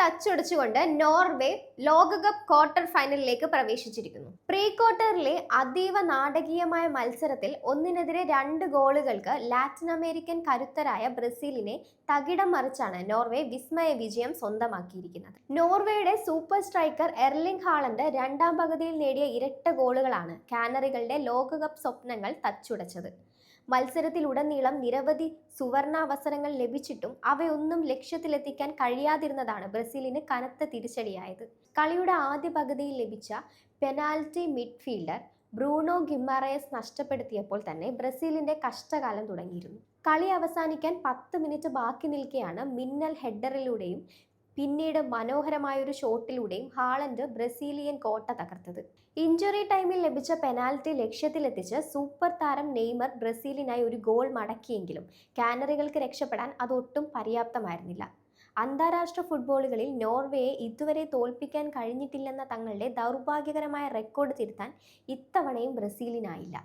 തച്ചുടച്ചുകൊണ്ട് Norway ലോകകപ്പ് quarter ഫൈനലിലേക്ക് പ്രവേശിച്ചിരിക്കുന്നു. Pre ക്വാർട്ടറിലെ അതീവ നാടകീയമായ മത്സരത്തിൽ 1-2 ഗോളുകൾക്ക് ലാറ്റിൻ അമേരിക്കൻ കരുത്തരായ ബ്രസീലിനെ തകിടം മറിച്ചാണ് നോർവേ വിസ്മയ വിജയം സ്വന്തമാക്കിയിരിക്കുന്നത്. നോർവേയുടെ സൂപ്പർ സ്ട്രൈക്കർ എർലിംഗ് ഹാളണ്ട് രണ്ടാം പകുതിയിൽ നേടിയ ഇരട്ട ഗോളുകളാണ് കാനറികളുടെ ലോകകപ്പ് സ്വപ്നങ്ങൾ തച്ചുടച്ചത്. മത്സരത്തിലുടനീളം നിരവധി സുവർണാവസരങ്ങൾ ലഭിച്ചിട്ടും അവയൊന്നും ലക്ഷ്യത്തിലെത്തിക്കാൻ കഴിയാതിരുന്നതാണ് ബ്രസീലിന് കനത്ത തിരിച്ചടിയായത്. കളിയുടെ ആദ്യ പകുതിയിൽ ലഭിച്ച പെനാൽറ്റി മിഡ്ഫീൽഡർ ബ്രൂണോ ഗിമാറയസ് നഷ്ടപ്പെടുത്തിയപ്പോൾ തന്നെ ബ്രസീലിന്റെ കഷ്ടകാലം തുടങ്ങിയിരുന്നു. കളി അവസാനിക്കാൻ 10 മിനിറ്റ് ബാക്കി നിൽക്കെയാണ് മിന്നൽ ഹെഡറിലൂടെയും പിന്നീട് മനോഹരമായൊരു ഷോട്ടിലൂടെയും ഹാളണ്ട് ബ്രസീലിയൻ കോട്ട തകർത്തത്. ഇഞ്ചുറി ടൈമിൽ ലഭിച്ച പെനാൽറ്റി ലക്ഷ്യത്തിലെത്തിച്ച് സൂപ്പർ താരം നെയ്മർ ബ്രസീലിനായി ഒരു ഗോൾ മടക്കിയെങ്കിലും കാനറികൾക്ക് രക്ഷപ്പെടാൻ അതൊട്ടും പര്യാപ്തമായിരുന്നില്ല. അന്താരാഷ്ട്ര ഫുട്ബോളുകളിൽ നോർവേയെ ഇതുവരെ തോൽപ്പിക്കാൻ കഴിഞ്ഞിട്ടില്ലെന്ന തങ്ങളുടെ ദൗർഭാഗ്യകരമായ റെക്കോർഡ് തിരുത്താൻ ഇത്തവണയും ബ്രസീലിനായില്ല.